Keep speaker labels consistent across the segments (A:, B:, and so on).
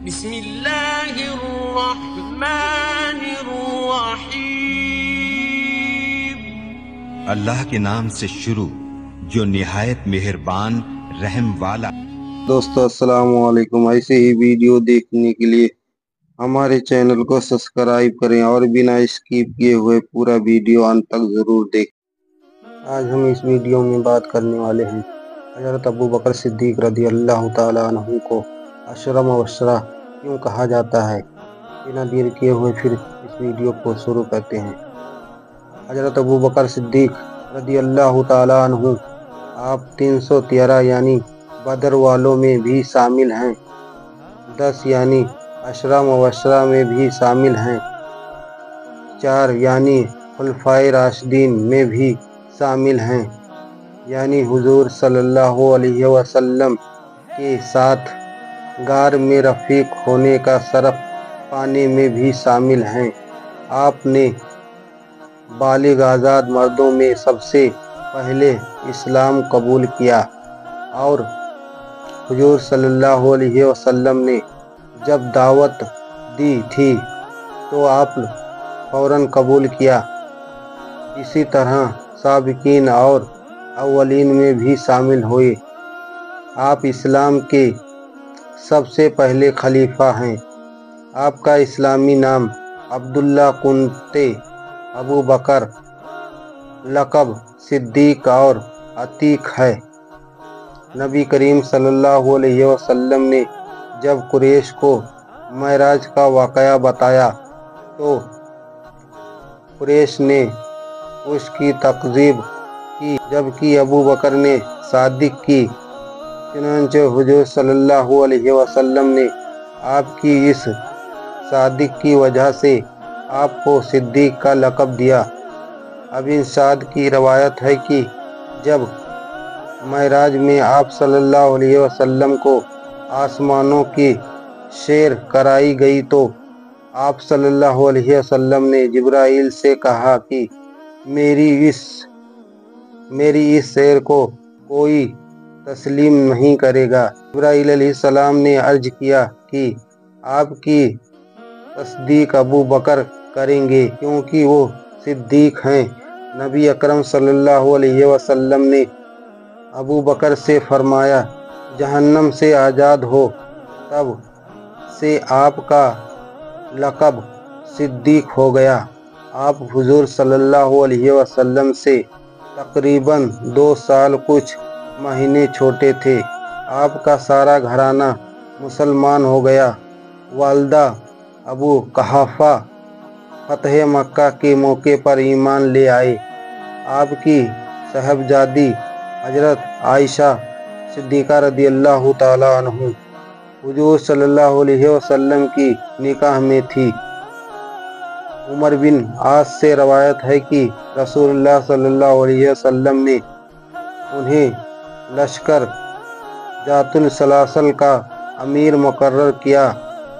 A: بسم اللہ الرحمن الرحیم۔
B: اللہ کے نام سے شروع جو نہایت مہربان رحم والا۔
C: دوستو السلام علیکم۔ ایسے ہی ویڈیو دیکھنے کے لیے ہمارے چینل کو سبسکرائب کریں اور بنا اسکپ کیے ہوئے پورا ویڈیو انت تک ضرور دیکھیں۔ آج ہم اس ویڈیو میں بات کرنے والے ہیں حضرت ابو بکر صدیق رضی اللہ تعالیٰ عنہ کو عشرہ مبشرہ کیوں کہا جاتا ہے۔ بنا دیر کیے ہوئے پھر اس ویڈیو کو شروع کرتے ہیں۔ حضرت ابو بکر صدیق رضی اللہ تعالیٰ عنہ آپ 313 یعنی بدر والوں میں بھی شامل ہیں، 10 یعنی عشرہ مبشرہ میں بھی شامل ہیں، 4 یعنی خلفائے راشدین میں بھی شامل ہیں، یعنی حضور صلی اللہ علیہ وسلم کے ساتھ غار میں رفیق ہونے کا شرف پانے میں بھی شامل ہیں۔ آپ نے بالغ آزاد مردوں میں سب سے پہلے اسلام قبول کیا اور حضور صلی اللہ علیہ وسلم نے جب دعوت دی تھی تو آپ فوراً قبول کیا۔ اسی طرح سابقین اور اولین میں بھی شامل ہوئے۔ آپ اسلام کے سب سے پہلے خلیفہ ہیں۔ آپ کا اسلامی نام عبداللہ کنتے ابو بکر، لقب صدیق اور عتیق ہے۔ نبی کریم صلی اللہ علیہ وسلم نے جب قریش کو معراج کا واقعہ بتایا تو قریش نے اس کی تکذیب کی، جبکہ ابو بکر نے صدیق کی۔ چنانچہ حضور صلی اللہ علیہ وسلم نے آپ کی اس صدیق کی وجہ سے آپ کو صدیق کا لقب دیا۔ اب ارشاد کی روایت ہے کہ جب معراج میں آپ صلی اللہ علیہ وسلم کو آسمانوں کی سیر کرائی گئی تو آپ صلی اللہ علیہ وسلم نے جبرائیل سے کہا کہ میری اس سیر کو کوئی تسلیم نہیں کرے گا۔ جبرائیل علیہ السلام نے عرض کیا کہ آپ کی تصدیق ابو بکر کریں گے کیونکہ وہ صدیق ہیں۔ نبی اکرم صلی اللہ علیہ وسلم نے ابو بکر سے فرمایا جہنم سے آزاد ہو۔ تب سے آپ کا لقب صدیق ہو گیا۔ آپ حضور صلی اللہ علیہ وسلم سے تقریباً 2 سال کچھ مہینے چھوٹے تھے۔ آپ کا سارا گھرانہ مسلمان ہو گیا۔ والدہ ابو قحافہ فتح مکہ کے موقع پر ایمان لے آئے۔ آپ کی صاحبزادی حضرت عائشہ صدیقہ رضی اللہ تعالیٰ عنہ حضور صلی اللہ علیہ وسلم کی نکاح میں تھی۔ عمر بن عاص سے روایت ہے کہ رسول اللہ صلی اللہ علیہ وسلم نے انہیں لشکر ذات السلاسل کا امیر مقرر کیا۔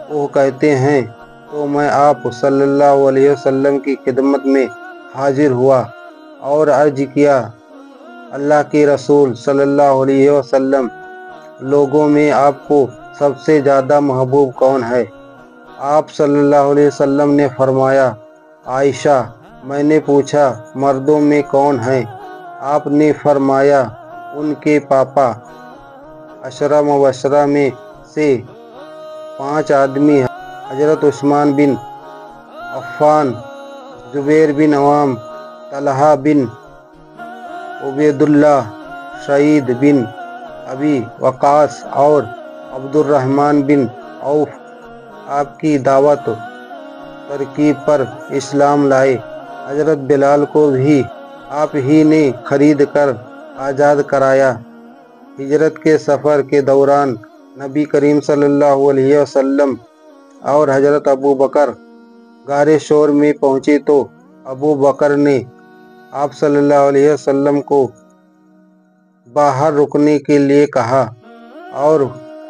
C: وہ کہتے ہیں تو میں آپ صلی اللہ علیہ وسلم کی خدمت میں حاضر ہوا اور عرض کیا اللہ کے رسول صلی اللہ علیہ وسلم، لوگوں میں آپ کو سب سے زیادہ محبوب کون ہے؟ آپ صلی اللہ علیہ وسلم نے فرمایا عائشہ۔ میں نے پوچھا مردوں میں کون ہیں؟ آپ نے فرمایا ان کے پاپا۔ عشرہ مبشرہ میں سے 5 آدمی ہیں، حضرت عثمان بن عفان، زبیر بن عوام، طلحہ بن عبید اللہ، سعید بن ابی وقاص اور عبد الرحمن بن عوف۔ آپ کی دعوت ترکیب پر اسلام لائے۔ حضرت بلال کو بھی آپ ہی نے خرید کر آزاد کرایا۔ ہجرت کے سفر کے دوران نبی کریم صلی اللہ علیہ وسلم اور حضرت ابو بکر غار ثور میں پہنچے تو ابو بکر نے آپ صلی اللہ علیہ وسلم کو باہر رکنے کے لیے کہا اور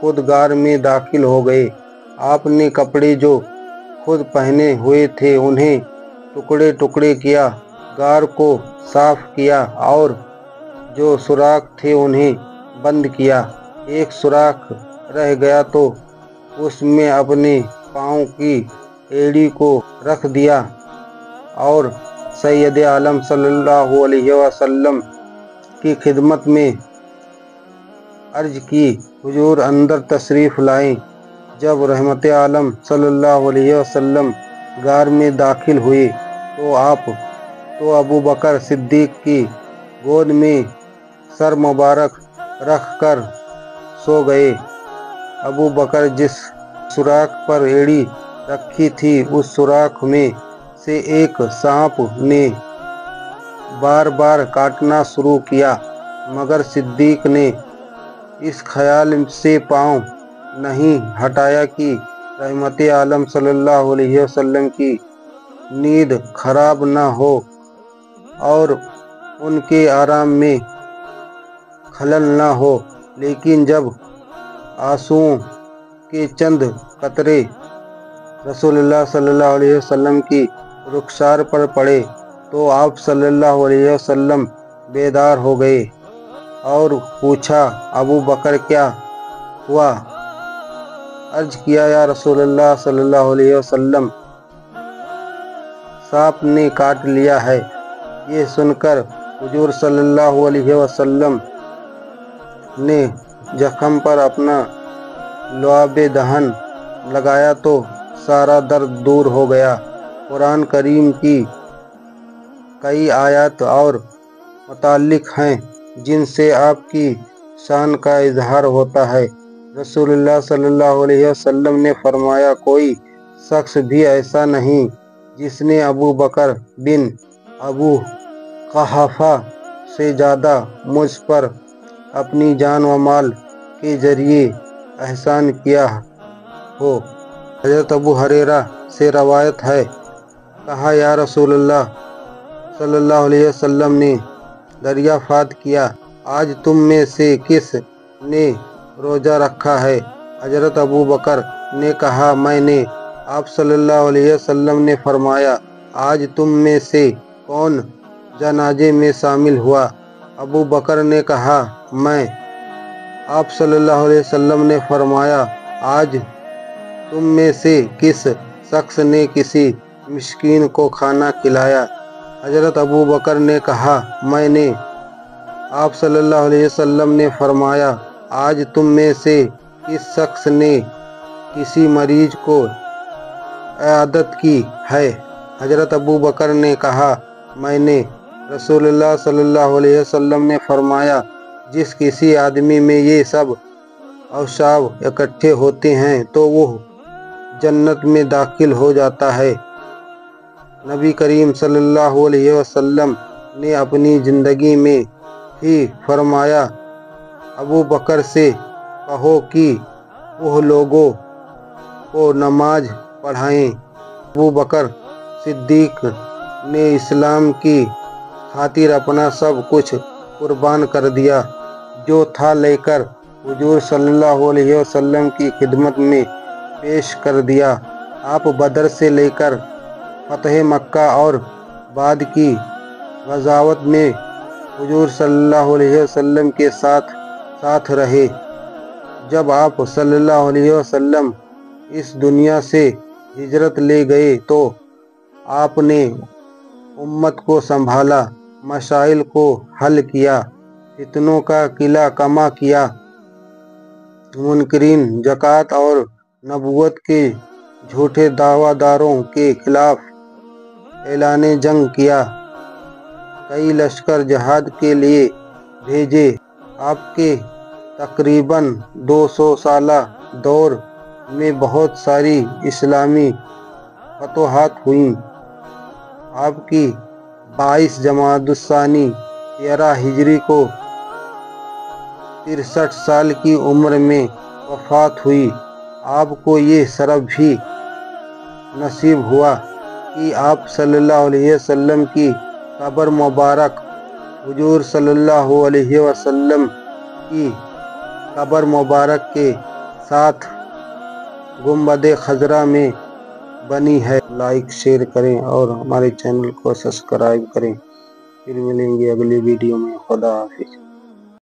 C: خود غار میں داخل ہو گئے۔ آپ نے کپڑے جو خود پہنے ہوئے تھے انہیں ٹکڑے ٹکڑے کیا، غار کو صاف کیا اور جو سوراخ تھے انہیں بند کیا۔ ایک سوراخ رہ گیا تو اس میں اپنے پاؤں کی ایڑی کو رکھ دیا اور سید عالم صلی اللہ علیہ وسلم کی خدمت میں عرض کی، حضور اندر تشریف لائیں۔ جب رحمت عالم صلی اللہ علیہ وسلم غار میں داخل ہوئے تو ابو بکر صدیق کی گود میں سر مبارک رکھ کر سو گئے۔ ابو بکر جس سوراخ پر ایڑی رکھی تھی اس سوراخ میں سے ایک سانپ نے بار بار کاٹنا شروع کیا، مگر صدیق نے اس خیال سے پاؤں نہیں ہٹایا کہ رحمت عالم صلی اللہ علیہ وسلم کی نیند خراب نہ ہو اور ان کے آرام میں خلل نہ ہو۔ لیکن جب آنسوؤں کے چند قطرے رسول اللہ صلی اللہ علیہ وسلم کی رخسار پر پڑے تو آپ صلی اللہ علیہ وسلم بیدار ہو گئے اور پوچھا، ابو بکر کیا ہوا؟ عرض کیا، یا رسول اللہ صلی اللہ علیہ وسلم، سانپ نے کاٹ لیا ہے۔ یہ سن کر حضور صلی اللہ علیہ وسلم نے زخم پر اپنا لعاب دہن لگایا تو سارا درد دور ہو گیا۔ قرآن کریم کی کئی آیات اور متعلق ہیں جن سے آپ کی شان کا اظہار ہوتا ہے۔ رسول اللہ صلی اللہ علیہ وسلم نے فرمایا، کوئی شخص بھی ایسا نہیں جس نے ابو بکر بن ابو قحافہ سے زیادہ مجھ پر اپنی جان و مال کے ذریعے احسان کیا ہو۔ حضرت ابو ہریرہ سے روایت ہے، کہا، یا رسول اللہ صلی اللہ علیہ وسلم نے دریافت کیا، آج تم میں سے کس نے روزہ رکھا ہے؟ حضرت ابو بکر نے کہا، میں نے۔ آپ صلی اللہ علیہ وسلم نے فرمایا، آج تم میں سے کون جنازے میں شامل ہوا؟ ابو بکر نے کہا، میں۔ آپ صلی اللہ علیہ وسلم نے فرمایا، آج تم میں سے کس شخص نے کسی مسکین کو کھانا کھلایا؟ حضرت ابو بکر نے کہا، میں نے۔ آپ صلی اللہ علیہ وسلم نے فرمایا، آج تم میں سے کس شخص نے کسی مریض کو عیادت کی ہے؟ حضرت ابو بکر نے کہا، میں نے۔ رسول اللہ صلی اللہ علیہ وسلم نے فرمایا، جس کسی آدمی میں یہ سب اوصاف اکٹھے ہوتے ہیں تو وہ جنت میں داخل ہو جاتا ہے۔ نبی کریم صلی اللہ علیہ وسلم نے اپنی زندگی میں ہی فرمایا، ابو بکر سے کہو کہ وہ لوگوں کو نماز پڑھائیں۔ ابو بکر صدیق نے اسلام کی خاطر اپنا سب کچھ قربان کر دیا جو تھا، لے کر حضور صلی اللہ علیہ وسلم کی خدمت میں پیش کر دیا۔ آپ بدر سے لے کر فتح مکہ اور بعد کی غزوات میں حضور صلی اللہ علیہ وسلم کے ساتھ رہے۔ جب آپ صلی اللہ علیہ وسلم اس دنیا سے ہجرت لے گئے تو آپ نے امت کو سنبھالا، مسائل کو حل کیا، فتنوں کا قلع کما کیا، منکرین زکوٰۃ اور نبوت کے جھوٹے دعویٰ داروں کے خلاف اعلان جنگ کیا، کئی لشکر جہاد کے لیے بھیجے۔ آپ کے تقریباً 200 سالہ دور میں بہت ساری اسلامی فتوحات ہوئیں۔ آپ کی 22 جمادی الثانی 13 ہجری کو 63 سال کی عمر میں وفات ہوئی۔ آپ کو یہ شرف بھی نصیب ہوا کہ آپ صلی اللہ علیہ وسلم کی قبر مبارک حضور صلی اللہ علیہ وسلم کی قبر مبارک کے ساتھ گنبد خضرا میں بنی ہے۔ لائک شیئر کریں اور ہمارے چینل کو سبسکرائب کریں۔ پھر ملیں گے اگلی ویڈیو میں۔ خدا حافظ۔